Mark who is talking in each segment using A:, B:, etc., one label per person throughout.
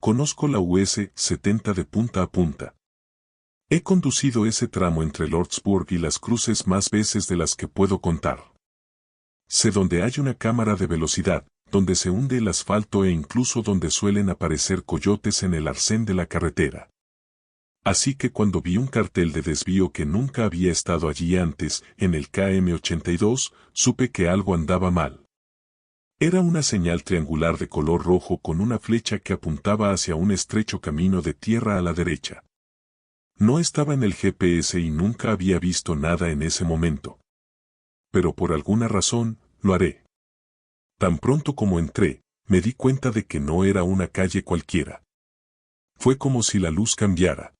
A: Conozco la US 70 de punta a punta. He conducido ese tramo entre Lordsburg y Las Cruces más veces de las que puedo contar. Sé dónde hay una cámara de velocidad, donde se hunde el asfalto e incluso donde suelen aparecer coyotes en el arcén de la carretera. Así que cuando vi un cartel de desvío que nunca había estado allí antes, en el KM 82, supe que algo andaba mal. Era una señal triangular de color rojo con una flecha que apuntaba hacia un estrecho camino de tierra a la derecha. No estaba en el GPS y nunca había visto nada en ese momento. Pero por alguna razón, lo haré. Tan pronto como entré, me di cuenta de que no era una calle cualquiera. Fue como si la luz cambiara.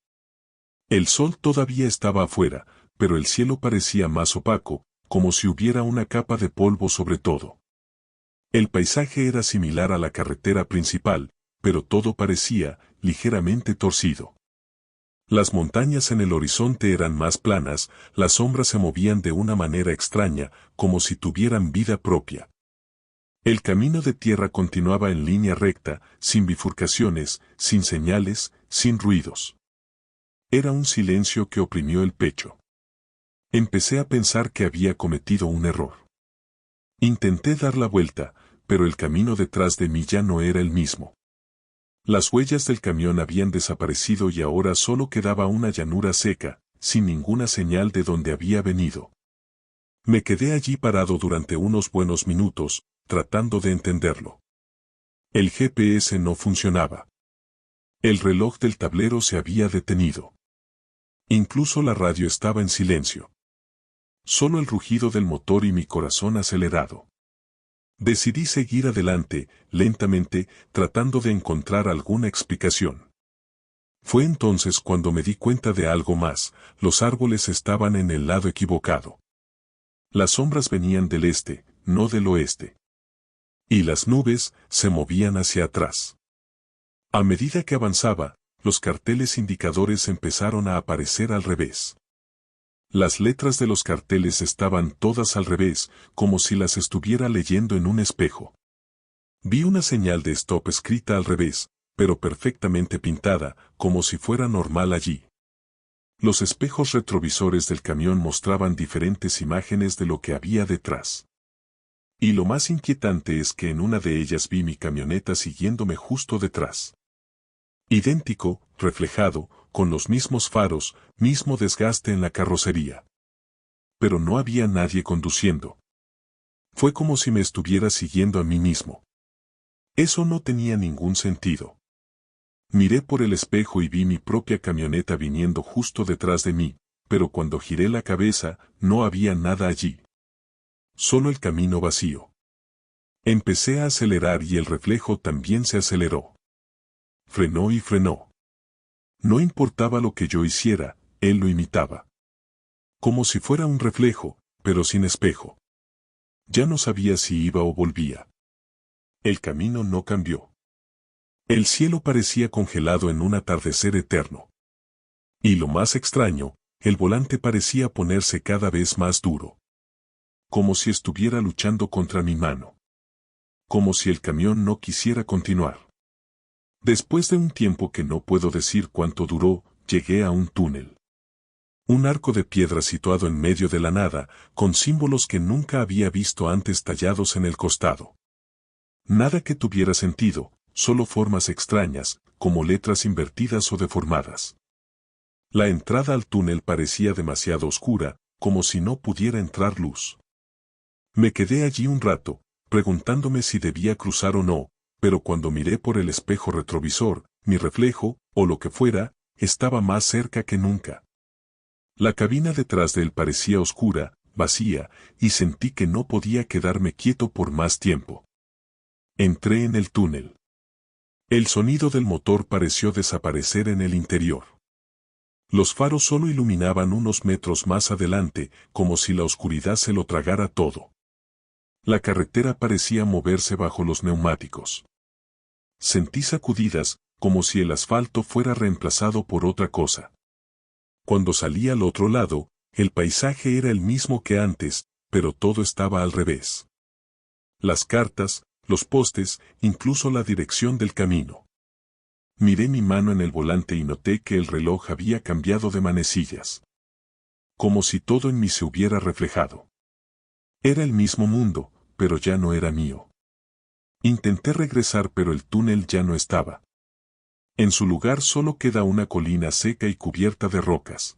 A: El sol todavía estaba afuera, pero el cielo parecía más opaco, como si hubiera una capa de polvo sobre todo. El paisaje era similar a la carretera principal, pero todo parecía ligeramente torcido. Las montañas en el horizonte eran más planas, las sombras se movían de una manera extraña, como si tuvieran vida propia. El camino de tierra continuaba en línea recta, sin bifurcaciones, sin señales, sin ruidos. Era un silencio que oprimió el pecho. Empecé a pensar que había cometido un error. Intenté dar la vuelta, pero el camino detrás de mí ya no era el mismo. Las huellas del camión habían desaparecido y ahora solo quedaba una llanura seca, sin ninguna señal de dónde había venido. Me quedé allí parado durante unos buenos minutos, tratando de entenderlo. El GPS no funcionaba. El reloj del tablero se había detenido. Incluso la radio estaba en silencio. Solo el rugido del motor y mi corazón acelerado. Decidí seguir adelante, lentamente, tratando de encontrar alguna explicación. Fue entonces cuando me di cuenta de algo más: los árboles estaban en el lado equivocado. Las sombras venían del este, no del oeste. Y las nubes se movían hacia atrás. A medida que avanzaba, los carteles indicadores empezaron a aparecer al revés. Las letras de los carteles estaban todas al revés, como si las estuviera leyendo en un espejo. Vi una señal de stop escrita al revés, pero perfectamente pintada, como si fuera normal allí. Los espejos retrovisores del camión mostraban diferentes imágenes de lo que había detrás. Y lo más inquietante es que en una de ellas vi mi camioneta siguiéndome justo detrás. Idéntico, reflejado, con los mismos faros, mismo desgaste en la carrocería. Pero no había nadie conduciendo. Fue como si me estuviera siguiendo a mí mismo. Eso no tenía ningún sentido. Miré por el espejo y vi mi propia camioneta viniendo justo detrás de mí, pero cuando giré la cabeza, no había nada allí. Solo el camino vacío. Empecé a acelerar y el reflejo también se aceleró. Frenó y frenó. No importaba lo que yo hiciera, él lo imitaba. Como si fuera un reflejo, pero sin espejo. Ya no sabía si iba o volvía. El camino no cambió. El cielo parecía congelado en un atardecer eterno. Y lo más extraño, el volante parecía ponerse cada vez más duro. Como si estuviera luchando contra mi mano. Como si el camión no quisiera continuar. Después de un tiempo que no puedo decir cuánto duró, llegué a un túnel. Un arco de piedra situado en medio de la nada, con símbolos que nunca había visto antes tallados en el costado. Nada que tuviera sentido, solo formas extrañas, como letras invertidas o deformadas. La entrada al túnel parecía demasiado oscura, como si no pudiera entrar luz. Me quedé allí un rato, preguntándome si debía cruzar o no, pero cuando miré por el espejo retrovisor, mi reflejo, o lo que fuera, estaba más cerca que nunca. La cabina detrás de él parecía oscura, vacía, y sentí que no podía quedarme quieto por más tiempo. Entré en el túnel. El sonido del motor pareció desaparecer en el interior. Los faros solo iluminaban unos metros más adelante, como si la oscuridad se lo tragara todo. La carretera parecía moverse bajo los neumáticos. Sentí sacudidas, como si el asfalto fuera reemplazado por otra cosa. Cuando salí al otro lado, el paisaje era el mismo que antes, pero todo estaba al revés. Las cartas, los postes, incluso la dirección del camino. Miré mi mano en el volante y noté que el reloj había cambiado de manecillas. Como si todo en mí se hubiera reflejado. Era el mismo mundo, pero ya no era mío. Intenté regresar, pero el túnel ya no estaba. En su lugar solo queda una colina seca y cubierta de rocas.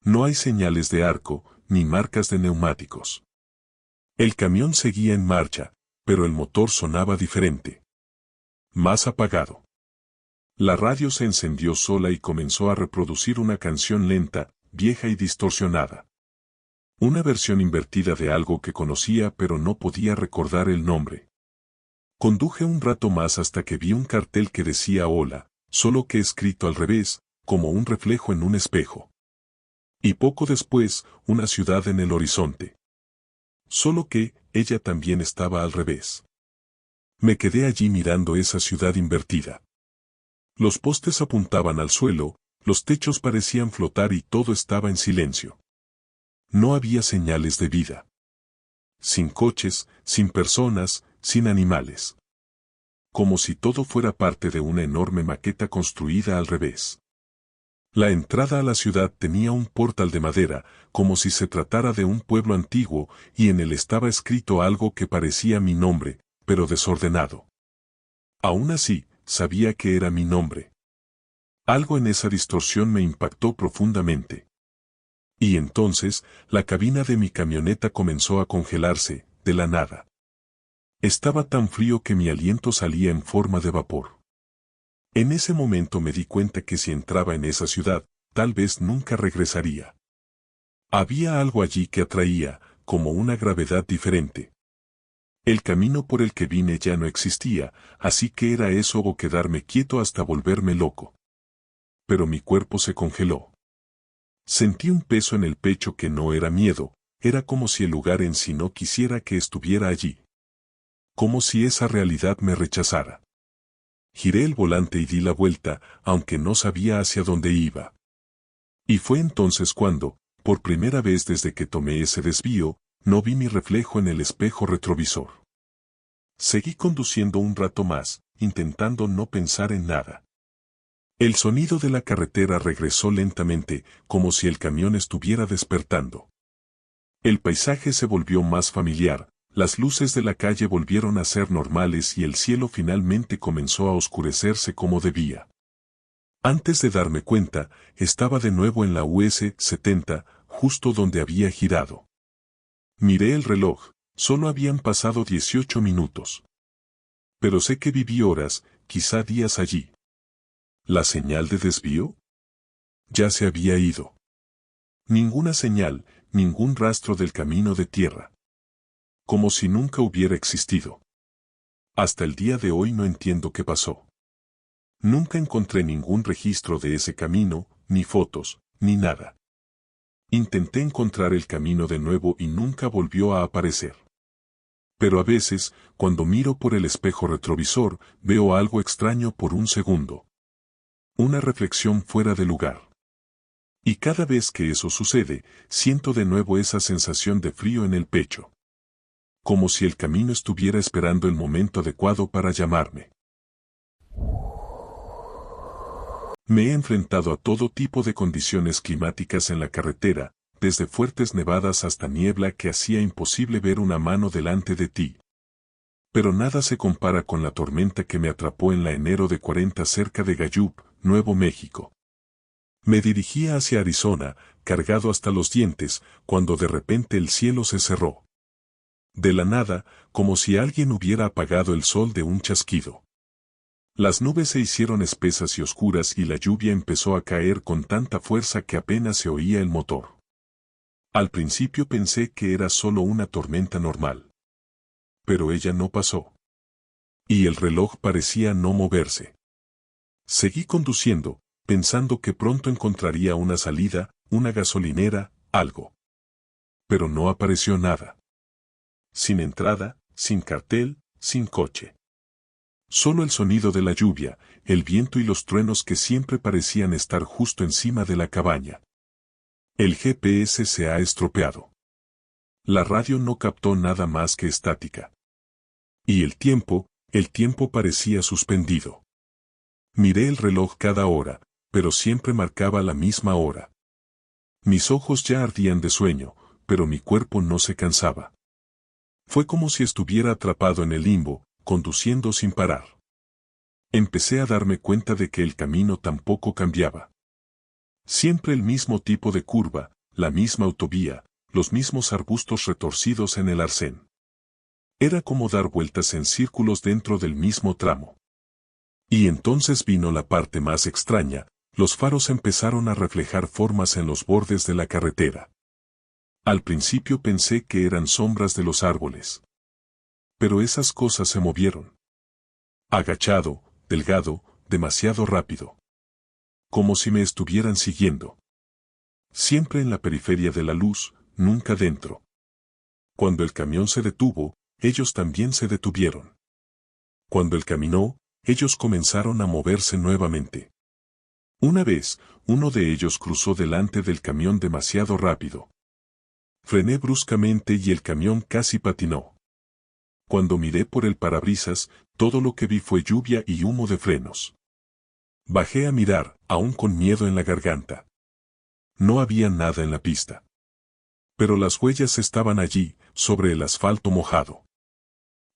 A: No hay señales de arco, ni marcas de neumáticos. El camión seguía en marcha, pero el motor sonaba diferente. Más apagado. La radio se encendió sola y comenzó a reproducir una canción lenta, vieja y distorsionada. Una versión invertida de algo que conocía pero no podía recordar el nombre. Conduje un rato más hasta que vi un cartel que decía hola, solo que escrito al revés, como un reflejo en un espejo. Y poco después, una ciudad en el horizonte. Solo que, ella también estaba al revés. Me quedé allí mirando esa ciudad invertida. Los postes apuntaban al suelo, los techos parecían flotar y todo estaba en silencio. No había señales de vida. Sin coches, sin personas, sin animales. Como si todo fuera parte de una enorme maqueta construida al revés. La entrada a la ciudad tenía un portal de madera, como si se tratara de un pueblo antiguo, y en él estaba escrito algo que parecía mi nombre, pero desordenado. Aún así, sabía que era mi nombre. Algo en esa distorsión me impactó profundamente. Y entonces, la cabina de mi camioneta comenzó a congelarse, de la nada. Estaba tan frío que mi aliento salía en forma de vapor. En ese momento me di cuenta que si entraba en esa ciudad, tal vez nunca regresaría. Había algo allí que atraía, como una gravedad diferente. El camino por el que vine ya no existía, así que era eso o quedarme quieto hasta volverme loco. Pero mi cuerpo se congeló. Sentí un peso en el pecho que no era miedo, era como si el lugar en sí no quisiera que estuviera allí. Como si esa realidad me rechazara. Giré el volante y di la vuelta, aunque no sabía hacia dónde iba. Y fue entonces cuando, por primera vez desde que tomé ese desvío, no vi mi reflejo en el espejo retrovisor. Seguí conduciendo un rato más, intentando no pensar en nada. El sonido de la carretera regresó lentamente, como si el camión estuviera despertando. El paisaje se volvió más familiar, las luces de la calle volvieron a ser normales y el cielo finalmente comenzó a oscurecerse como debía. Antes de darme cuenta, estaba de nuevo en la US 70, justo donde había girado. Miré el reloj, solo habían pasado 18 minutos. Pero sé que viví horas, quizá días allí. ¿La señal de desvío? Ya se había ido. Ninguna señal, ningún rastro del camino de tierra. Como si nunca hubiera existido. Hasta el día de hoy no entiendo qué pasó. Nunca encontré ningún registro de ese camino, ni fotos, ni nada. Intenté encontrar el camino de nuevo y nunca volvió a aparecer. Pero a veces, cuando miro por el espejo retrovisor, veo algo extraño por un segundo. Una reflexión fuera de lugar. Y cada vez que eso sucede, siento de nuevo esa sensación de frío en el pecho. Como si el camino estuviera esperando el momento adecuado para llamarme. Me he enfrentado a todo tipo de condiciones climáticas en la carretera, desde fuertes nevadas hasta niebla que hacía imposible ver una mano delante de ti. Pero nada se compara con la tormenta que me atrapó en la enero de 40 cerca de Gallup, Nuevo México. Me dirigía hacia Arizona, cargado hasta los dientes, cuando de repente el cielo se cerró. De la nada, como si alguien hubiera apagado el sol de un chasquido. Las nubes se hicieron espesas y oscuras y la lluvia empezó a caer con tanta fuerza que apenas se oía el motor. Al principio pensé que era solo una tormenta normal. Pero ella no pasó. Y el reloj parecía no moverse. Seguí conduciendo, pensando que pronto encontraría una salida, una gasolinera, algo. Pero no apareció nada. Sin entrada, sin cartel, sin coche. Solo el sonido de la lluvia, el viento y los truenos que siempre parecían estar justo encima de la cabaña. El GPS se ha estropeado. La radio no captó nada más que estática. Y el tiempo parecía suspendido. Miré el reloj cada hora, pero siempre marcaba la misma hora. Mis ojos ya ardían de sueño, pero mi cuerpo no se cansaba. Fue como si estuviera atrapado en el limbo, conduciendo sin parar. Empecé a darme cuenta de que el camino tampoco cambiaba. Siempre el mismo tipo de curva, la misma autovía, los mismos arbustos retorcidos en el arcén. Era como dar vueltas en círculos dentro del mismo tramo. Y entonces vino la parte más extraña, los faros empezaron a reflejar formas en los bordes de la carretera. Al principio pensé que eran sombras de los árboles. Pero esas cosas se movieron. Agachado, delgado, demasiado rápido. Como si me estuvieran siguiendo. Siempre en la periferia de la luz, nunca dentro. Cuando el camión se detuvo, ellos también se detuvieron. Cuando él caminó, ellos comenzaron a moverse nuevamente. Una vez, uno de ellos cruzó delante del camión demasiado rápido. Frené bruscamente y el camión casi patinó. Cuando miré por el parabrisas, todo lo que vi fue lluvia y humo de frenos. Bajé a mirar, aún con miedo en la garganta. No había nada en la pista. Pero las huellas estaban allí, sobre el asfalto mojado.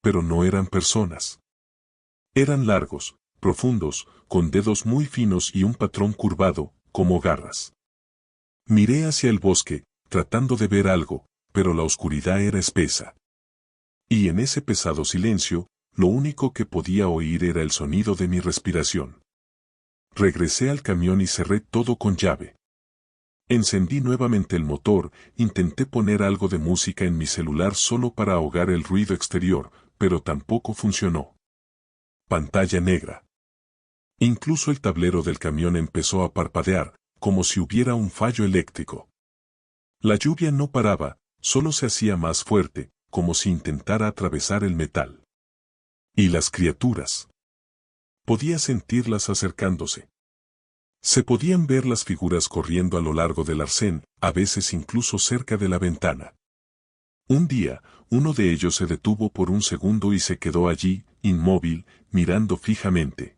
A: Pero no eran personas. Eran largos, profundos, con dedos muy finos y un patrón curvado, como garras. Miré hacia el bosque, tratando de ver algo, pero la oscuridad era espesa. Y en ese pesado silencio, lo único que podía oír era el sonido de mi respiración. Regresé al camión y cerré todo con llave. Encendí nuevamente el motor, intenté poner algo de música en mi celular solo para ahogar el ruido exterior, pero tampoco funcionó. Pantalla negra. Incluso el tablero del camión empezó a parpadear, como si hubiera un fallo eléctrico. La lluvia no paraba, solo se hacía más fuerte, como si intentara atravesar el metal. Y las criaturas. Podía sentirlas acercándose. Se podían ver las figuras corriendo a lo largo del arcén, a veces incluso cerca de la ventana. Un día, uno de ellos se detuvo por un segundo y se quedó allí, inmóvil, mirando fijamente.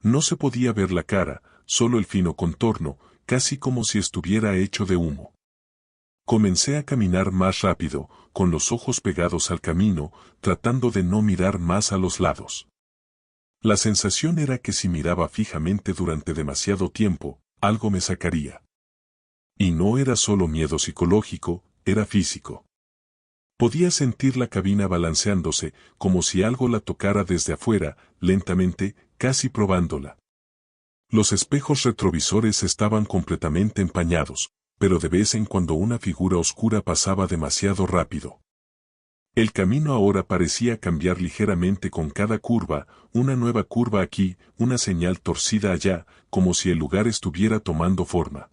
A: No se podía ver la cara, solo el fino contorno, casi como si estuviera hecho de humo. Comencé a caminar más rápido, con los ojos pegados al camino, tratando de no mirar más a los lados. La sensación era que si miraba fijamente durante demasiado tiempo, algo me sacaría. Y no era solo miedo psicológico, era físico. Podía sentir la cabina balanceándose, como si algo la tocara desde afuera, lentamente, casi probándola. Los espejos retrovisores estaban completamente empañados, pero de vez en cuando una figura oscura pasaba demasiado rápido. El camino ahora parecía cambiar ligeramente con cada curva, una nueva curva aquí, una señal torcida allá, como si el lugar estuviera tomando forma.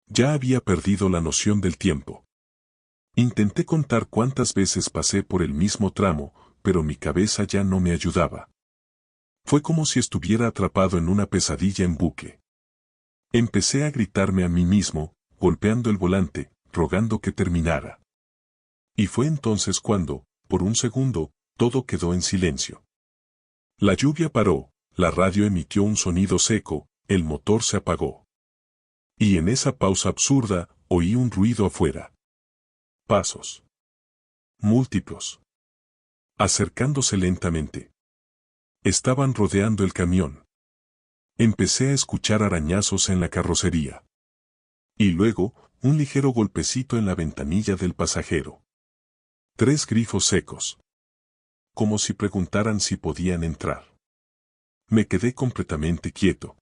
A: Ya había perdido la noción del tiempo. Intenté contar cuántas veces pasé por el mismo tramo, pero mi cabeza ya no me ayudaba. Fue como si estuviera atrapado en una pesadilla en bucle. Empecé a gritarme a mí mismo, golpeando el volante, rogando que terminara. Y fue entonces cuando, por un segundo, todo quedó en silencio. La lluvia paró, la radio emitió un sonido seco, el motor se apagó. Y en esa pausa absurda, oí un ruido afuera. Pasos. Múltiplos. Acercándose lentamente. Estaban rodeando el camión. Empecé a escuchar arañazos en la carrocería. Y luego, un ligero golpecito en la ventanilla del pasajero. 3 grifos secos. Como si preguntaran si podían entrar. Me quedé completamente quieto.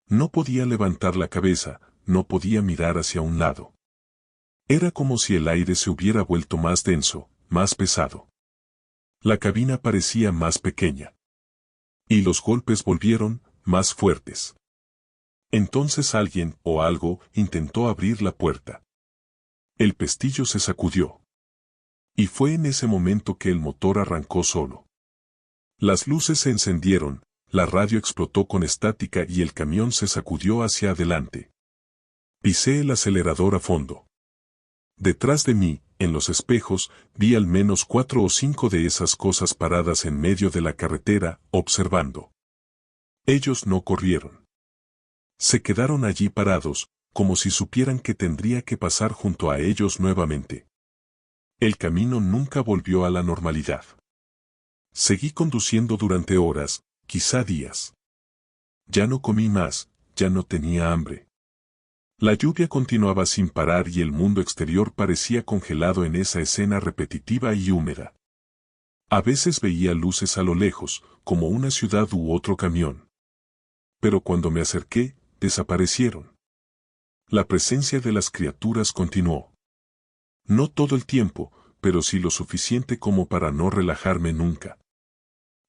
A: No podía levantar la cabeza, no podía mirar hacia un lado. Era como si el aire se hubiera vuelto más denso, más pesado. La cabina parecía más pequeña. Y los golpes volvieron, más fuertes. Entonces alguien, o algo, intentó abrir la puerta. El pestillo se sacudió. Y fue en ese momento que el motor arrancó solo. Las luces se encendieron, la radio explotó con estática y el camión se sacudió hacia adelante. Pisé el acelerador a fondo. Detrás de mí, en los espejos, vi al menos 4 o 5 de esas cosas paradas en medio de la carretera, observando. Ellos no corrieron. Se quedaron allí parados, como si supieran que tendría que pasar junto a ellos nuevamente. El camino nunca volvió a la normalidad. Seguí conduciendo durante horas, quizá días. Ya no comí más, ya no tenía hambre. La lluvia continuaba sin parar y el mundo exterior parecía congelado en esa escena repetitiva y húmeda. A veces veía luces a lo lejos, como una ciudad u otro camión. Pero cuando me acerqué, desaparecieron. La presencia de las criaturas continuó. No todo el tiempo, pero sí lo suficiente como para no relajarme nunca.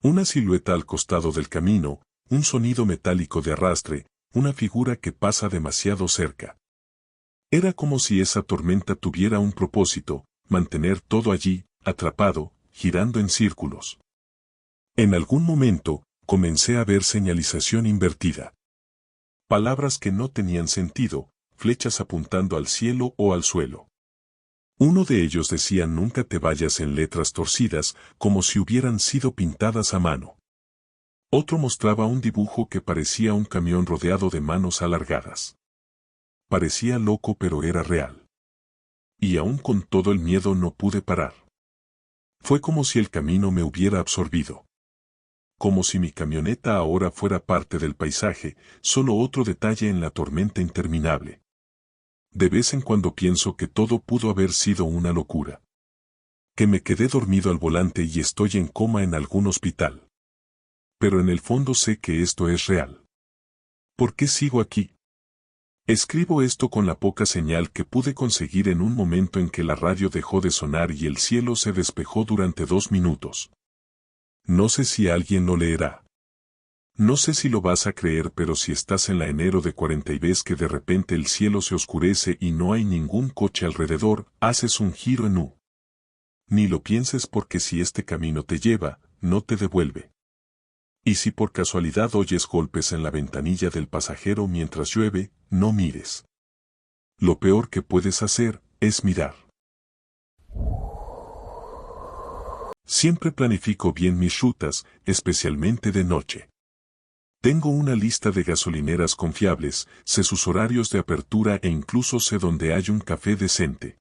A: Una silueta al costado del camino, un sonido metálico de arrastre, una figura que pasa demasiado cerca. Era como si esa tormenta tuviera un propósito, mantener todo allí, atrapado, girando en círculos. En algún momento, comencé a ver señalización invertida. Palabras que no tenían sentido, flechas apuntando al cielo o al suelo. Uno de ellos decía nunca te vayas en letras torcidas, como si hubieran sido pintadas a mano. Otro mostraba un dibujo que parecía un camión rodeado de manos alargadas. Parecía loco pero era real. Y aún con todo el miedo no pude parar. Fue como si el camino me hubiera absorbido. Como si mi camioneta ahora fuera parte del paisaje, solo otro detalle en la tormenta interminable. De vez en cuando pienso que todo pudo haber sido una locura. Que me quedé dormido al volante y estoy en coma en algún hospital. Pero en el fondo sé que esto es real. ¿Por qué sigo aquí? Escribo esto con la poca señal que pude conseguir en un momento en que la radio dejó de sonar y el cielo se despejó durante 2 minutos. No sé si alguien lo leerá. No sé si lo vas a creer, pero si estás en la enero de 40 y ves que de repente el cielo se oscurece y no hay ningún coche alrededor, haces un giro en U. Ni lo pienses porque si este camino te lleva, no te devuelve. Y si por casualidad oyes golpes en la ventanilla del pasajero mientras llueve, no mires. Lo peor que puedes hacer es mirar. Siempre planifico bien mis rutas, especialmente de noche. Tengo una lista de gasolineras confiables, sé sus horarios de apertura e incluso sé dónde hay un café decente.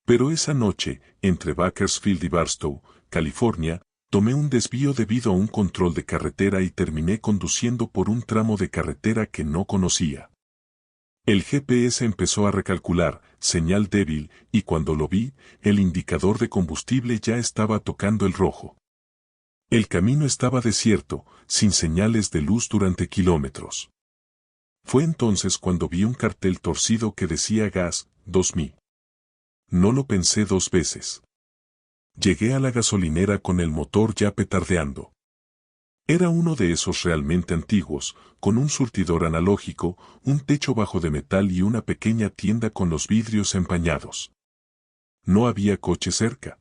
A: Pero esa noche, entre Bakersfield y Barstow, California, tomé un desvío debido a un control de carretera y terminé conduciendo por un tramo de carretera que no conocía. El GPS empezó a recalcular, señal débil, y cuando lo vi, el indicador de combustible ya estaba tocando el rojo. El camino estaba desierto, sin señales de luz durante kilómetros. Fue entonces cuando vi un cartel torcido que decía gas, 2000. No lo pensé 2 veces. Llegué a la gasolinera con el motor ya petardeando. Era uno de esos realmente antiguos, con un surtidor analógico, un techo bajo de metal y una pequeña tienda con los vidrios empañados. No había coche cerca.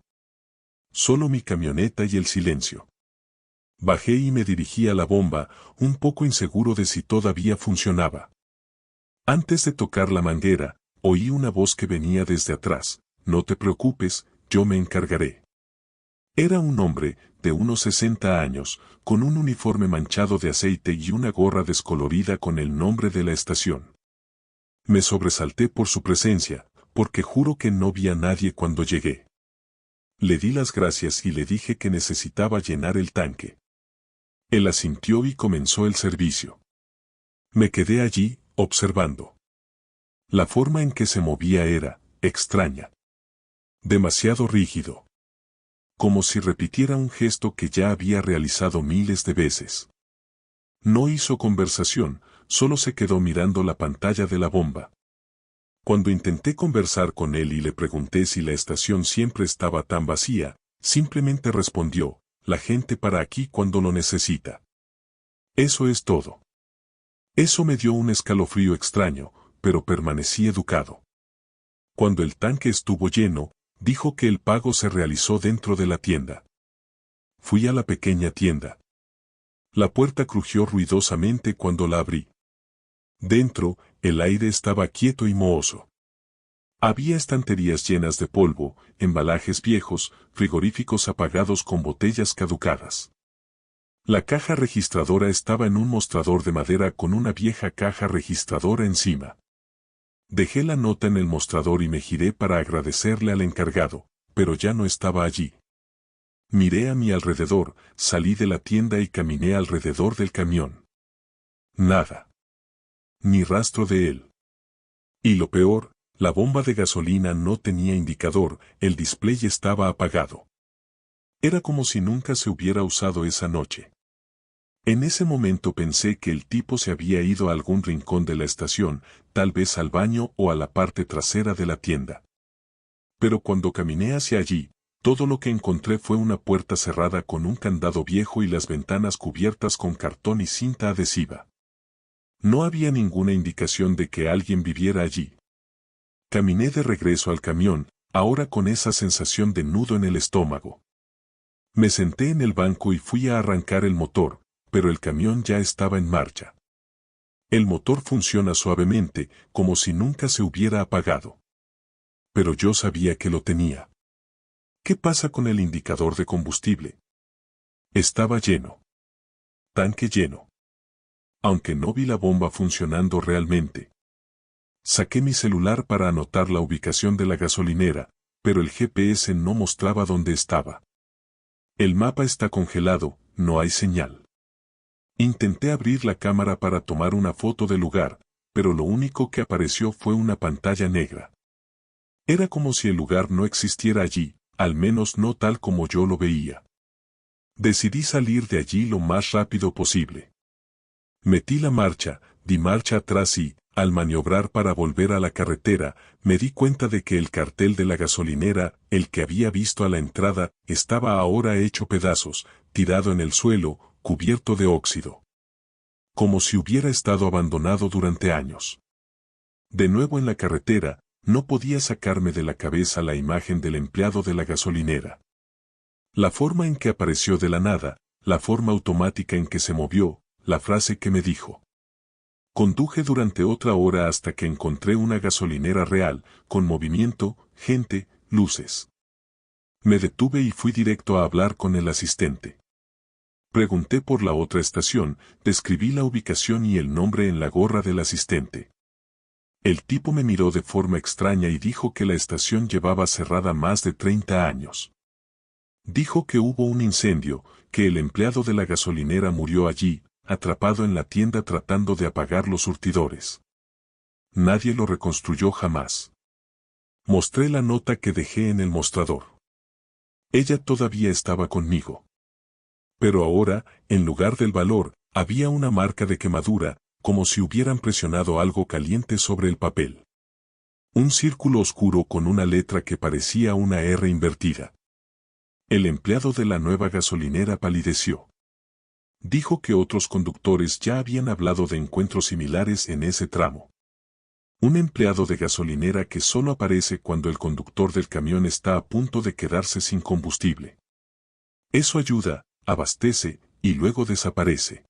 A: Solo mi camioneta y el silencio. Bajé y me dirigí a la bomba, un poco inseguro de si todavía funcionaba. Antes de tocar la manguera, oí una voz que venía desde atrás. No te preocupes, yo me encargaré. Era un hombre, de unos 60 años, con un uniforme manchado de aceite y una gorra descolorida con el nombre de la estación. Me sobresalté por su presencia, porque juro que no vi a nadie cuando llegué. Le di las gracias y le dije que necesitaba llenar el tanque. Él asintió y comenzó el servicio. Me quedé allí, observando. La forma en que se movía era extraña. Demasiado rígido. Como si repitiera un gesto que ya había realizado miles de veces. No hizo conversación, solo se quedó mirando la pantalla de la bomba. Cuando intenté conversar con él y le pregunté si la estación siempre estaba tan vacía, simplemente respondió, la gente para aquí cuando lo necesita. Eso es todo. Eso me dio un escalofrío extraño, pero permanecí educado. Cuando el tanque estuvo lleno, dijo que el pago se realizó dentro de la tienda. Fui a la pequeña tienda. La puerta crujió ruidosamente cuando la abrí. Dentro, el aire estaba quieto y mohoso. Había estanterías llenas de polvo, embalajes viejos, frigoríficos apagados con botellas caducadas. La caja registradora estaba en un mostrador de madera con una vieja caja registradora encima. Dejé la nota en el mostrador y me giré para agradecerle al encargado, pero ya no estaba allí. Miré a mi alrededor, salí de la tienda y caminé alrededor del camión. Nada. Ni rastro de él. Y lo peor, la bomba de gasolina no tenía indicador, el display estaba apagado. Era como si nunca se hubiera usado esa noche. En ese momento pensé que el tipo se había ido a algún rincón de la estación, tal vez al baño o a la parte trasera de la tienda. Pero cuando caminé hacia allí, todo lo que encontré fue una puerta cerrada con un candado viejo y las ventanas cubiertas con cartón y cinta adhesiva. No había ninguna indicación de que alguien viviera allí. Caminé de regreso al camión, ahora con esa sensación de nudo en el estómago. Me senté en el banco y fui a arrancar el motor, pero el camión ya estaba en marcha. El motor funciona suavemente, como si nunca se hubiera apagado. Pero yo sabía que lo tenía. ¿Qué pasa con el indicador de combustible? Estaba lleno. Tanque lleno. Aunque no vi la bomba funcionando realmente. Saqué mi celular para anotar la ubicación de la gasolinera, pero el GPS no mostraba dónde estaba. El mapa está congelado, no hay señal. Intenté abrir la cámara para tomar una foto del lugar, pero lo único que apareció fue una pantalla negra. Era como si el lugar no existiera allí, al menos no tal como yo lo veía. Decidí salir de allí lo más rápido posible. Metí la marcha, di marcha atrás y, al maniobrar para volver a la carretera, me di cuenta de que el cartel de la gasolinera, el que había visto a la entrada, estaba ahora hecho pedazos, tirado en el suelo, cubierto de óxido. Como si hubiera estado abandonado durante años. De nuevo en la carretera, no podía sacarme de la cabeza la imagen del empleado de la gasolinera. La forma en que apareció de la nada, la forma automática en que se movió, la frase que me dijo. Conduje durante otra hora hasta que encontré una gasolinera real, con movimiento, gente, luces. Me detuve y fui directo a hablar con el asistente. Pregunté por la otra estación, describí la ubicación y el nombre en la gorra del asistente. El tipo me miró de forma extraña y dijo que la estación llevaba cerrada más de 30 años. Dijo que hubo un incendio, que el empleado de la gasolinera murió allí, atrapado en la tienda tratando de apagar los surtidores. Nadie lo reconstruyó jamás. Mostré la nota que dejé en el mostrador. Ella todavía estaba conmigo. Pero ahora, en lugar del valor, había una marca de quemadura, como si hubieran presionado algo caliente sobre el papel. Un círculo oscuro con una letra que parecía una R invertida. El empleado de la nueva gasolinera palideció. Dijo que otros conductores ya habían hablado de encuentros similares en ese tramo. Un empleado de gasolinera que solo aparece cuando el conductor del camión está a punto de quedarse sin combustible. Eso ayuda, abastece, y luego desaparece.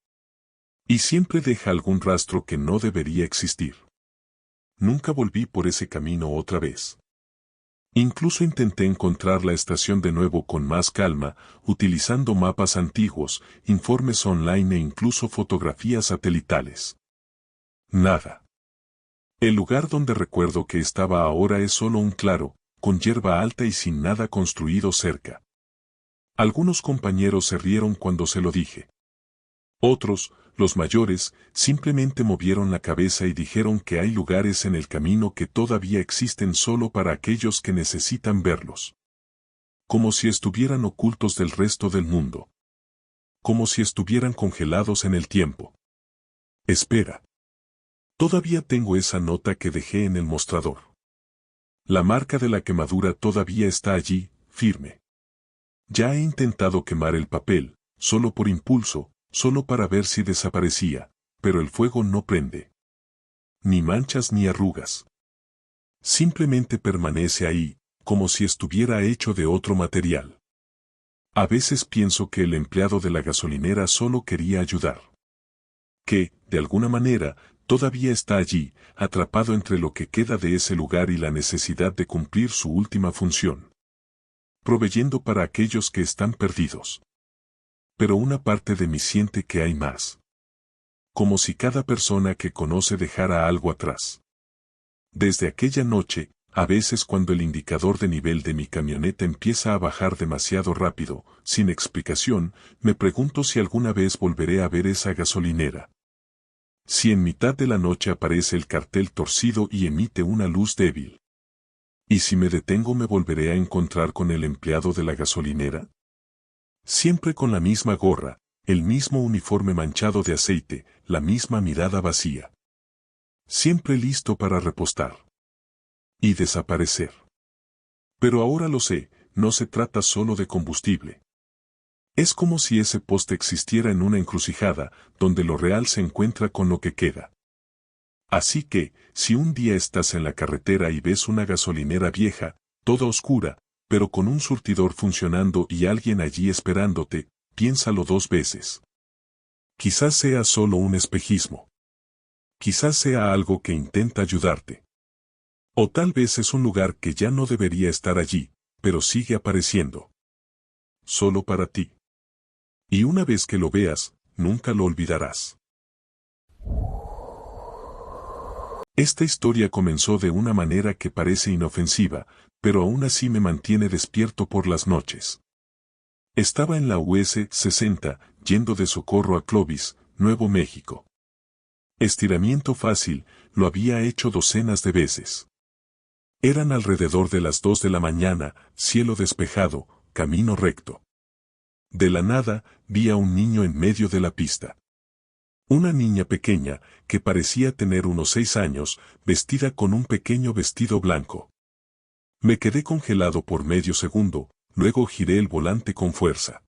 A: Y siempre deja algún rastro que no debería existir. Nunca volví por ese camino otra vez. Incluso intenté encontrar la estación de nuevo con más calma, utilizando mapas antiguos, informes online e incluso fotografías satelitales. Nada. El lugar donde recuerdo que estaba ahora es solo un claro, con hierba alta y sin nada construido cerca. Algunos compañeros se rieron cuando se lo dije. Otros, los mayores, simplemente movieron la cabeza y dijeron que hay lugares en el camino que todavía existen solo para aquellos que necesitan verlos. Como si estuvieran ocultos del resto del mundo. Como si estuvieran congelados en el tiempo. Espera. Todavía tengo esa nota que dejé en el mostrador. La marca de la quemadura todavía está allí, firme. Ya he intentado quemar el papel, solo por impulso, solo para ver si desaparecía, pero el fuego no prende. Ni manchas ni arrugas. Simplemente permanece ahí, como si estuviera hecho de otro material. A veces pienso que el empleado de la gasolinera solo quería ayudar. Que, de alguna manera, todavía está allí, atrapado entre lo que queda de ese lugar y la necesidad de cumplir su última función. Proveyendo para aquellos que están perdidos. Pero una parte de mí siente que hay más. Como si cada persona que conoce dejara algo atrás. Desde aquella noche, a veces cuando el indicador de nivel de mi camioneta empieza a bajar demasiado rápido, sin explicación, me pregunto si alguna vez volveré a ver esa gasolinera. Si en mitad de la noche aparece el cartel torcido y emite una luz débil. ¿Y si me detengo me volveré a encontrar con el empleado de la gasolinera? Siempre con la misma gorra, el mismo uniforme manchado de aceite, la misma mirada vacía. Siempre listo para repostar. Y desaparecer. Pero ahora lo sé, no se trata solo de combustible. Es como si ese poste existiera en una encrucijada, donde lo real se encuentra con lo que queda. Así que, si un día estás en la carretera y ves una gasolinera vieja, toda oscura, pero con un surtidor funcionando y alguien allí esperándote, piénsalo 2 veces. Quizás sea solo un espejismo. Quizás sea algo que intenta ayudarte. O tal vez es un lugar que ya no debería estar allí, pero sigue apareciendo. Solo para ti. Y una vez que lo veas, nunca lo olvidarás. Esta historia comenzó de una manera que parece inofensiva, pero aún así me mantiene despierto por las noches. Estaba en la US 60, yendo de Socorro a Clovis, Nuevo México. Estiramiento fácil, lo había hecho docenas de veces. Eran alrededor de las 2 de la mañana, cielo despejado, camino recto. De la nada, vi a un niño en medio de la pista. Una niña pequeña, que parecía tener unos 6 años, vestida con un pequeño vestido blanco. Me quedé congelado por medio segundo, luego giré el volante con fuerza.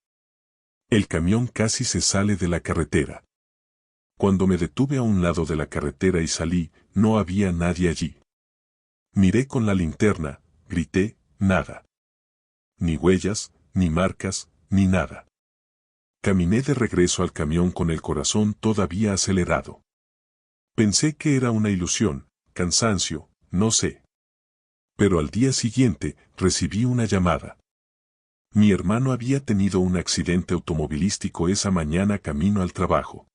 A: El camión casi se sale de la carretera. Cuando me detuve a un lado de la carretera y salí, no había nadie allí. Miré con la linterna, grité, nada. Ni huellas, ni marcas, ni nada. Caminé de regreso al camión con el corazón todavía acelerado. Pensé que era una ilusión, cansancio, no sé. Pero al día siguiente, recibí una llamada. Mi hermano había tenido un accidente automovilístico esa mañana camino al trabajo.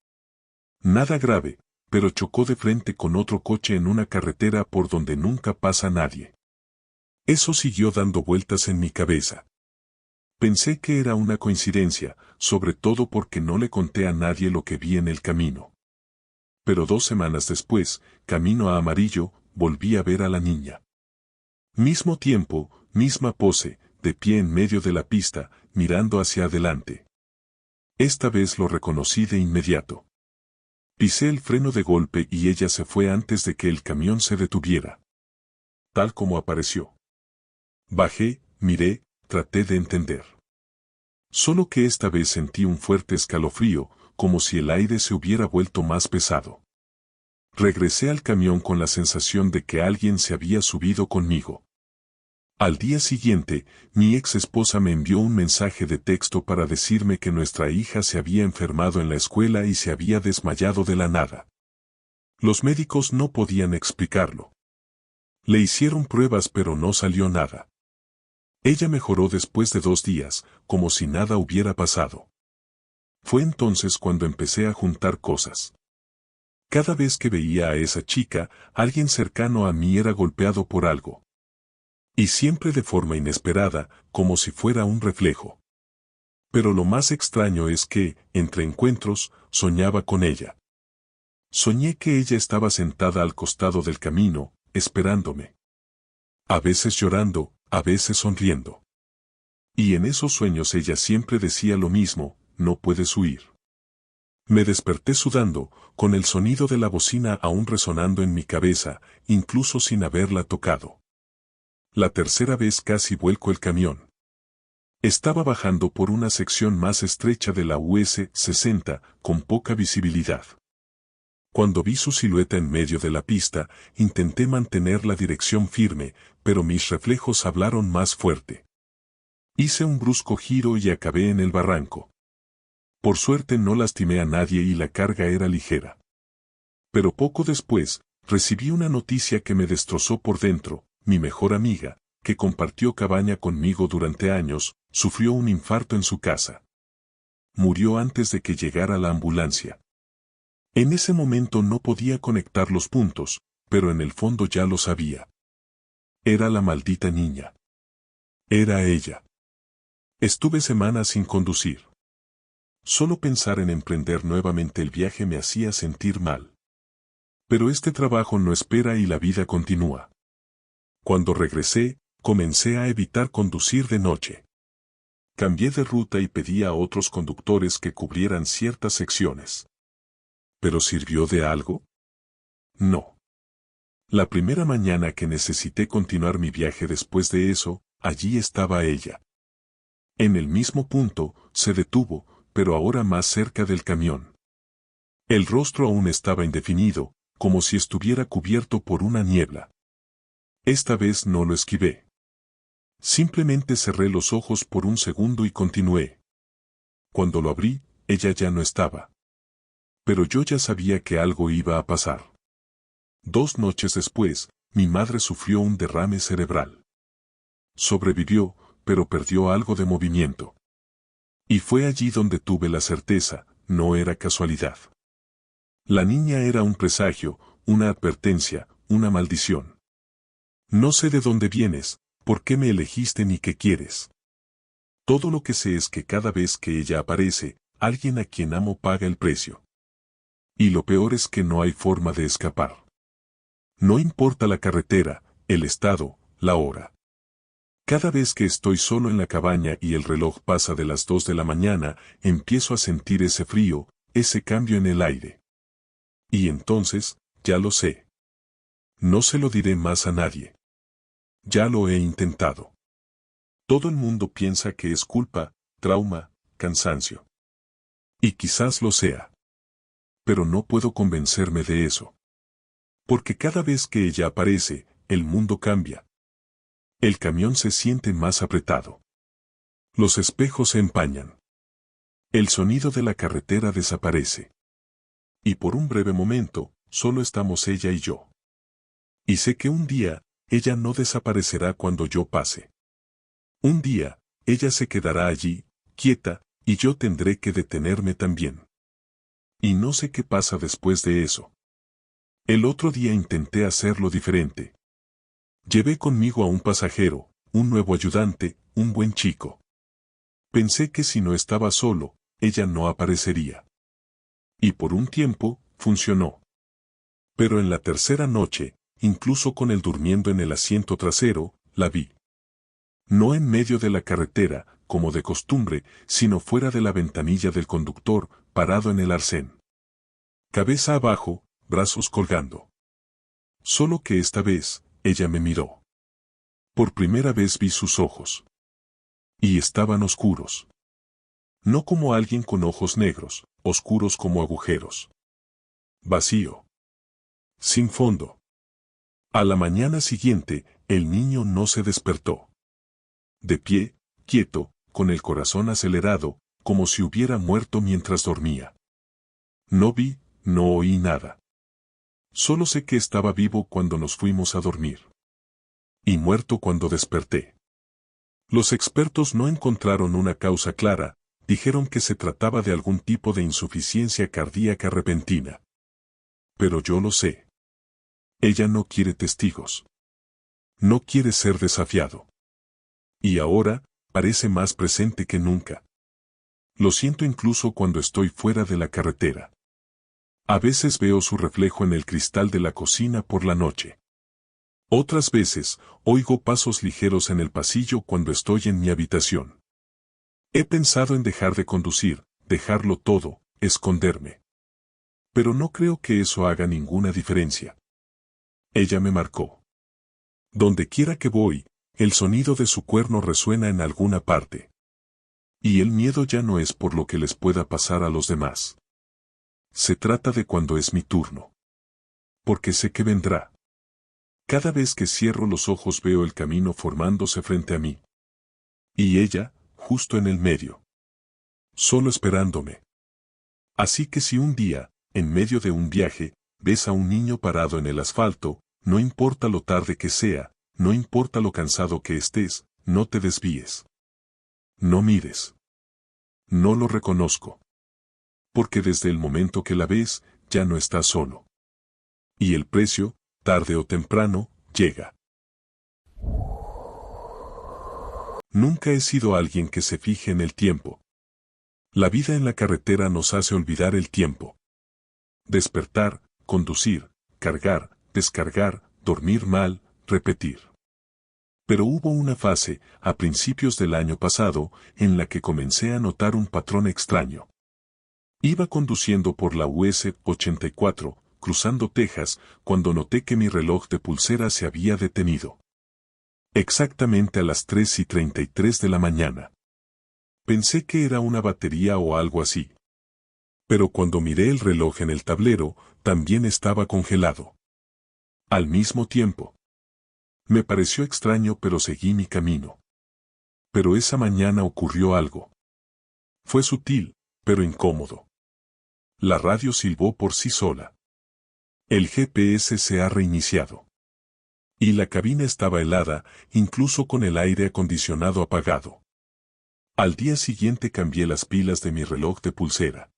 A: Nada grave, pero chocó de frente con otro coche en una carretera por donde nunca pasa nadie. Eso siguió dando vueltas en mi cabeza. Pensé que era una coincidencia, sobre todo porque no le conté a nadie lo que vi en el camino. Pero 2 semanas después, camino a Amarillo, volví a ver a la niña. Mismo tiempo, misma pose, de pie en medio de la pista, mirando hacia adelante. Esta vez lo reconocí de inmediato. Pisé el freno de golpe y ella se fue antes de que el camión se detuviera. Tal como apareció. Bajé, miré, traté de entender. Solo que esta vez sentí un fuerte escalofrío, como si el aire se hubiera vuelto más pesado. Regresé al camión con la sensación de que alguien se había subido conmigo. Al día siguiente, mi ex esposa me envió un mensaje de texto para decirme que nuestra hija se había enfermado en la escuela y se había desmayado de la nada. Los médicos no podían explicarlo. Le hicieron pruebas pero no salió nada. Ella mejoró después de 2 días, como si nada hubiera pasado. Fue entonces cuando empecé a juntar cosas. Cada vez que veía a esa chica, alguien cercano a mí era golpeado por algo. Y siempre de forma inesperada, como si fuera un reflejo. Pero lo más extraño es que, entre encuentros, soñaba con ella. Soñé que ella estaba sentada al costado del camino, esperándome. A veces llorando, a veces sonriendo. Y en esos sueños ella siempre decía lo mismo, no puedes huir. Me desperté sudando, con el sonido de la bocina aún resonando en mi cabeza, incluso sin haberla tocado. La tercera vez casi vuelco el camión. Estaba bajando por una sección más estrecha de la US 60, con poca visibilidad. Cuando vi su silueta en medio de la pista, intenté mantener la dirección firme, pero mis reflejos hablaron más fuerte. Hice un brusco giro y acabé en el barranco. Por suerte no lastimé a nadie y la carga era ligera. Pero poco después, recibí una noticia que me destrozó por dentro. Mi mejor amiga, que compartió cabaña conmigo durante años, sufrió un infarto en su casa. murió antes de que llegara la ambulancia. En ese momento no podía conectar los puntos, pero en el fondo ya lo sabía. Era la maldita niña. Era ella. Estuve semanas sin conducir. Solo pensar en emprender nuevamente el viaje me hacía sentir mal. Pero este trabajo no espera y la vida continúa. Cuando regresé, comencé a evitar conducir de noche. Cambié de ruta y pedí a otros conductores que cubrieran ciertas secciones. ¿Pero sirvió de algo? No. La primera mañana que necesité continuar mi viaje después de eso, allí estaba ella. En el mismo punto, se detuvo, pero ahora más cerca del camión. El rostro aún estaba indefinido, como si estuviera cubierto por una niebla. Esta vez no lo esquivé. Simplemente cerré los ojos por un segundo y continué. Cuando lo abrí, ella ya no estaba. Pero yo ya sabía que algo iba a pasar. 2 noches después, mi madre sufrió un derrame cerebral. Sobrevivió, pero perdió algo de movimiento. Y fue allí donde tuve la certeza, no era casualidad. La niña era un presagio, una advertencia, una maldición. No sé de dónde vienes, por qué me elegiste ni qué quieres. Todo lo que sé es que cada vez que ella aparece, alguien a quien amo paga el precio. Y lo peor es que no hay forma de escapar. No importa la carretera, el estado, la hora. Cada vez que estoy solo en la cabaña y el reloj pasa de las 2 de la mañana, empiezo a sentir ese frío, ese cambio en el aire. Y entonces, ya lo sé. No se lo diré más a nadie. Ya lo he intentado. Todo el mundo piensa que es culpa, trauma, cansancio. Y quizás lo sea. Pero no puedo convencerme de eso. Porque cada vez que ella aparece, el mundo cambia. El camión se siente más apretado. Los espejos se empañan. El sonido de la carretera desaparece. Y por un breve momento, solo estamos ella y yo. Y sé que un día, ella no desaparecerá cuando yo pase. Un día, ella se quedará allí, quieta, y yo tendré que detenerme también. Y no sé qué pasa después de eso. El otro día intenté hacerlo diferente. Llevé conmigo a un pasajero, un nuevo ayudante, un buen chico. Pensé que si no estaba solo, ella no aparecería. Y por un tiempo, funcionó. Pero en la tercera noche, incluso con él durmiendo en el asiento trasero, la vi. No en medio de la carretera, como de costumbre, sino fuera de la ventanilla del conductor, parado en el arcén. Cabeza abajo, brazos colgando. Solo que esta vez, ella me miró. Por primera vez vi sus ojos. Y estaban oscuros. No como alguien con ojos negros, oscuros como agujeros. Vacío. Sin fondo. A la mañana siguiente, el niño no se despertó. De pie, quieto, con el corazón acelerado, como si hubiera muerto mientras dormía. No vi, no oí nada. Solo sé que estaba vivo cuando nos fuimos a dormir. Y muerto cuando desperté. Los expertos no encontraron una causa clara, dijeron que se trataba de algún tipo de insuficiencia cardíaca repentina. Pero yo lo sé. Ella no quiere testigos. No quiere ser desafiado. Y ahora, parece más presente que nunca. Lo siento incluso cuando estoy fuera de la carretera. A veces veo su reflejo en el cristal de la cocina por la noche. Otras veces, oigo pasos ligeros en el pasillo cuando estoy en mi habitación. He pensado en dejar de conducir, dejarlo todo, esconderme. Pero no creo que eso haga ninguna diferencia. Ella me marcó. Donde quiera que voy, el sonido de su cuerno resuena en alguna parte. Y el miedo ya no es por lo que les pueda pasar a los demás. Se trata de cuando es mi turno. Porque sé que vendrá. Cada vez que cierro los ojos veo el camino formándose frente a mí. Y ella, justo en el medio. Solo esperándome. Así que si un día, en medio de un viaje, ves a un niño parado en el asfalto, no importa lo tarde que sea, no importa lo cansado que estés, no te desvíes. No mires. No lo reconozco. Porque desde el momento que la ves, ya no estás solo. Y el precio, tarde o temprano, llega. Nunca he sido alguien que se fije en el tiempo. La vida en la carretera nos hace olvidar el tiempo. Despertar, conducir, cargar, descargar, dormir mal, repetir. Pero hubo una fase, a principios del año pasado, en la que comencé a notar un patrón extraño. Iba conduciendo por la US 84, cruzando Texas, cuando noté que mi reloj de pulsera se había detenido. Exactamente a las 3:33 de la mañana. Pensé que era una batería o algo así. Pero cuando miré el reloj en el tablero, también estaba congelado. Al mismo tiempo. Me pareció extraño, pero seguí mi camino. Pero esa mañana ocurrió algo. Fue sutil, pero incómodo. La radio silbó por sí sola. El GPS se ha reiniciado. Y la cabina estaba helada, incluso con el aire acondicionado apagado. Al día siguiente cambié las pilas de mi reloj de pulsera.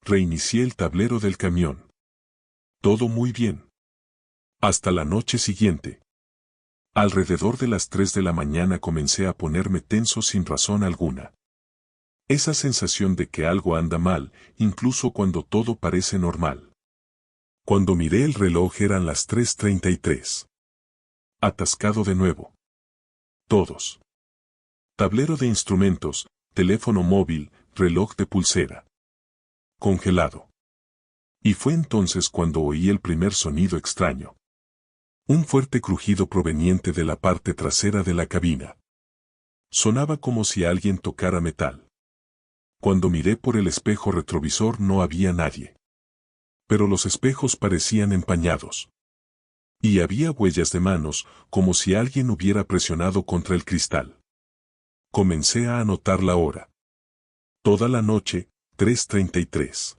A: Reinicié el tablero del camión. Todo muy bien. Hasta la noche siguiente. Alrededor de las 3 de la mañana comencé a ponerme tenso sin razón alguna. Esa sensación de que algo anda mal, incluso cuando todo parece normal. Cuando miré el reloj eran las 3:33. Atascado de nuevo. Todos. Tablero de instrumentos, teléfono móvil, reloj de pulsera. Congelado. Y fue entonces cuando oí el primer sonido extraño. Un fuerte crujido proveniente de la parte trasera de la cabina. Sonaba como si alguien tocara metal. Cuando miré por el espejo retrovisor no había nadie. Pero los espejos parecían empañados. Y había huellas de manos, como si alguien hubiera presionado contra el cristal. Comencé a anotar la hora. Toda la noche, 3:33.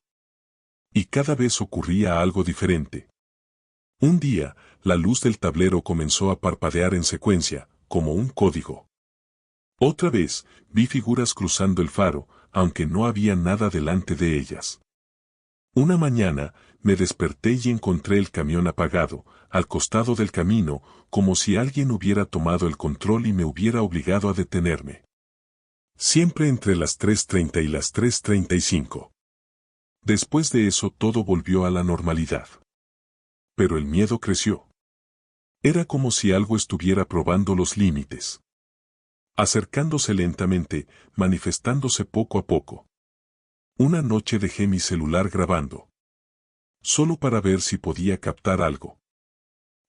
A: Y cada vez ocurría algo diferente. Un día, la luz del tablero comenzó a parpadear en secuencia, como un código. Otra vez, vi figuras cruzando el faro, aunque no había nada delante de ellas. Una mañana, me desperté y encontré el camión apagado, al costado del camino, como si alguien hubiera tomado el control y me hubiera obligado a detenerme. Siempre entre las 3:30 y las 3:35. Después de eso todo volvió a la normalidad. Pero el miedo creció. Era como si algo estuviera probando los límites. Acercándose lentamente, manifestándose poco a poco. Una noche dejé mi celular grabando. Solo para ver si podía captar algo.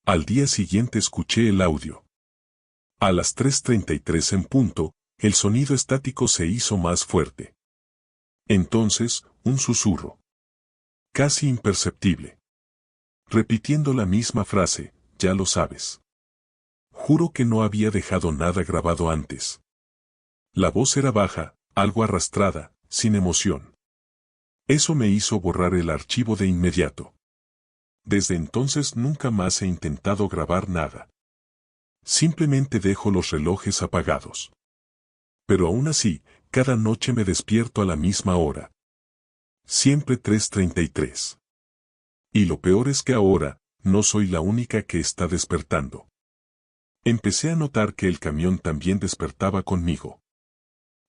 A: Al día siguiente escuché el audio. A las 3:33 en punto, el sonido estático se hizo más fuerte. Entonces, un susurro. Casi imperceptible. Repitiendo la misma frase, ya lo sabes. Juro que no había dejado nada grabado antes. La voz era baja, algo arrastrada, sin emoción. Eso me hizo borrar el archivo de inmediato. Desde entonces nunca más he intentado grabar nada. Simplemente dejo los relojes apagados. Pero aún así, cada noche me despierto a la misma hora. Siempre 3:33. Y lo peor es que ahora, no soy la única que está despertando. Empecé a notar que el camión también despertaba conmigo.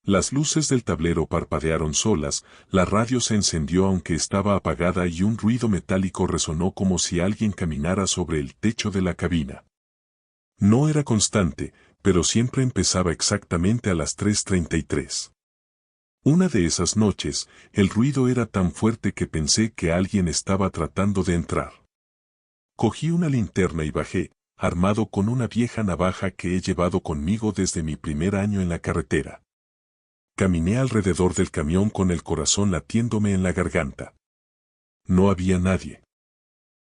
A: Las luces del tablero parpadearon solas, la radio se encendió aunque estaba apagada y un ruido metálico resonó como si alguien caminara sobre el techo de la cabina. No era constante, pero siempre empezaba exactamente a las 3:33. Una de esas noches, el ruido era tan fuerte que pensé que alguien estaba tratando de entrar. Cogí una linterna y bajé, armado con una vieja navaja que he llevado conmigo desde mi primer año en la carretera. Caminé alrededor del camión con el corazón latiéndome en la garganta. No había nadie.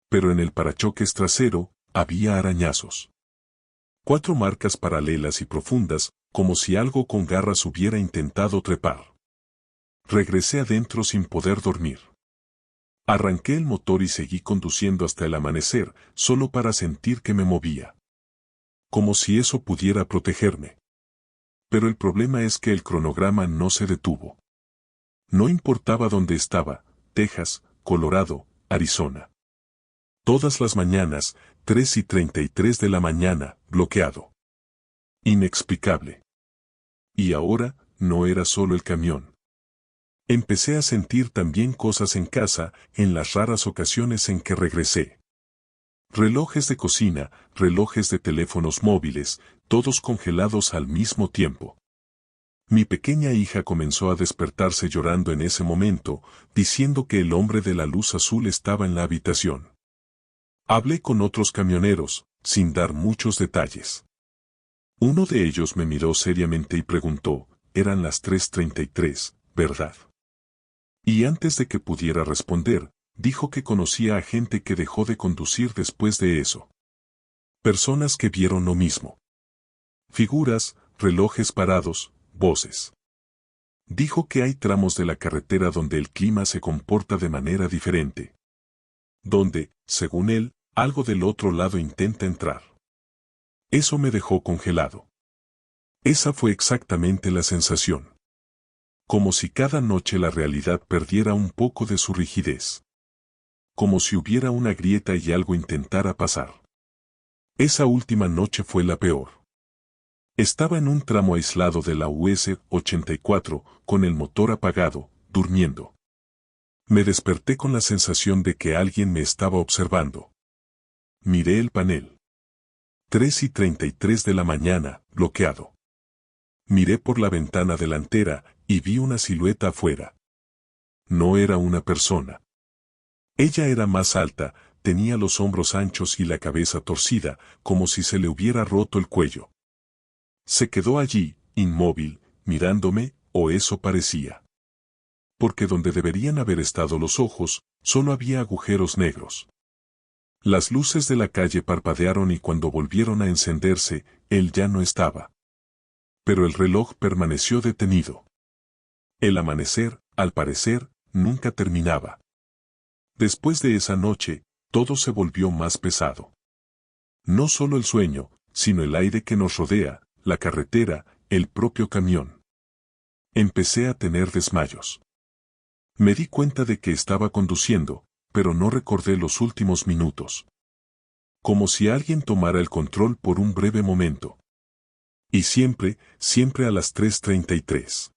A: Pero en el parachoques trasero, había arañazos. 4 marcas paralelas y profundas, como si algo con garras hubiera intentado trepar. Regresé adentro sin poder dormir. Arranqué el motor y seguí conduciendo hasta el amanecer, solo para sentir que me movía. Como si eso pudiera protegerme. Pero el problema es que el cronograma no se detuvo. No importaba dónde estaba, Texas, Colorado, Arizona. Todas las mañanas, 3:33 de la mañana, bloqueado. Inexplicable. Y ahora, no era solo el camión. Empecé a sentir también cosas en casa, en las raras ocasiones en que regresé. Relojes de cocina, relojes de teléfonos móviles, todos congelados al mismo tiempo. Mi pequeña hija comenzó a despertarse llorando en ese momento, diciendo que el hombre de la luz azul estaba en la habitación. Hablé con otros camioneros, sin dar muchos detalles. Uno de ellos me miró seriamente y preguntó, eran las 3:33, ¿verdad? Y antes de que pudiera responder, dijo que conocía a gente que dejó de conducir después de eso. Personas que vieron lo mismo. Figuras, relojes parados, voces. Dijo que hay tramos de la carretera donde el clima se comporta de manera diferente. Donde, según él, algo del otro lado intenta entrar. Eso me dejó congelado. Esa fue exactamente la sensación. Como si cada noche la realidad perdiera un poco de su rigidez. Como si hubiera una grieta y algo intentara pasar. Esa última noche fue la peor. Estaba en un tramo aislado de la US 84, con el motor apagado, durmiendo. Me desperté con la sensación de que alguien me estaba observando. Miré el panel. 3:33 de la mañana, bloqueado. Miré por la ventana delantera y vi una silueta afuera. No era una persona. Ella era más alta, tenía los hombros anchos y la cabeza torcida, como si se le hubiera roto el cuello. Se quedó allí, inmóvil, mirándome, o eso parecía. Porque donde deberían haber estado los ojos, solo había agujeros negros. Las luces de la calle parpadearon y cuando volvieron a encenderse, él ya no estaba. Pero el reloj permaneció detenido. El amanecer, al parecer, nunca terminaba. Después de esa noche, todo se volvió más pesado. No solo el sueño, sino el aire que nos rodea, la carretera, el propio camión. Empecé a tener desmayos. Me di cuenta de que estaba conduciendo, pero no recordé los últimos minutos. Como si alguien tomara el control por un breve momento. Y siempre a las 3:33.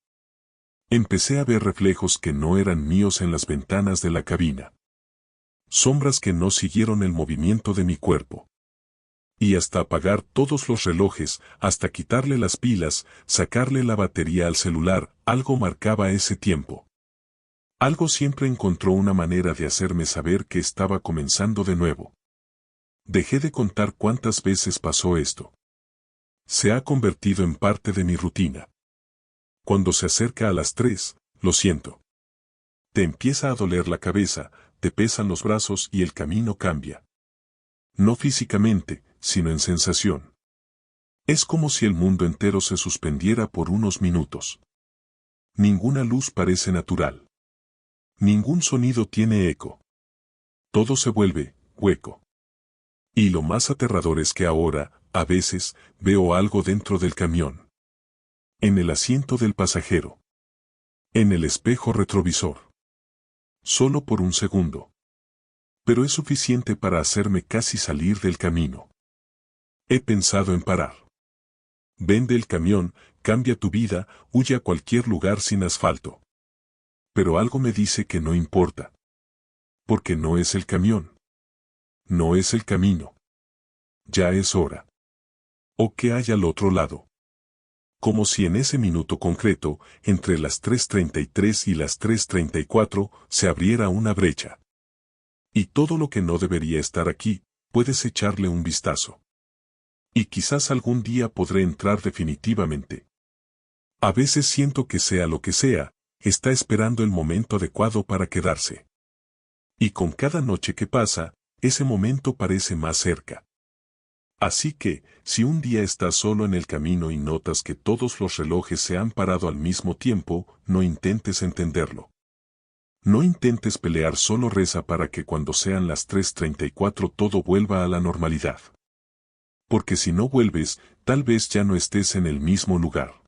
A: Empecé a ver reflejos que no eran míos en las ventanas de la cabina. Sombras que no siguieron el movimiento de mi cuerpo. Y hasta apagar todos los relojes, hasta quitarle las pilas, sacarle la batería al celular, algo marcaba ese tiempo. Algo siempre encontró una manera de hacerme saber que estaba comenzando de nuevo. Dejé de contar cuántas veces pasó esto. Se ha convertido en parte de mi rutina. Cuando se acerca a las 3, lo siento. Te empieza a doler la cabeza, te pesan los brazos y el camino cambia. No físicamente, sino en sensación. Es como si el mundo entero se suspendiera por unos minutos. Ninguna luz parece natural. Ningún sonido tiene eco. Todo se vuelve hueco. Y lo más aterrador es que ahora, a veces, veo algo dentro del camión. En el asiento del pasajero. En el espejo retrovisor. Solo por un segundo. Pero es suficiente para hacerme casi salir del camino. He pensado en parar. Vende el camión, cambia tu vida, huye a cualquier lugar sin asfalto. Pero algo me dice que no importa. Porque no es el camión. No es el camino. Ya es hora. ¿O qué hay al otro lado? Como si en ese minuto concreto, entre las 3:33 y las 3:34, se abriera una brecha. Y todo lo que no debería estar aquí, puedes echarle un vistazo. Y quizás algún día podré entrar definitivamente. A veces siento que sea lo que sea, está esperando el momento adecuado para quedarse. Y con cada noche que pasa, ese momento parece más cerca. Así que, si un día estás solo en el camino y notas que todos los relojes se han parado al mismo tiempo, no intentes entenderlo. No intentes pelear, solo reza para que cuando sean las 3:34 todo vuelva a la normalidad. Porque si no vuelves, tal vez ya no estés en el mismo lugar.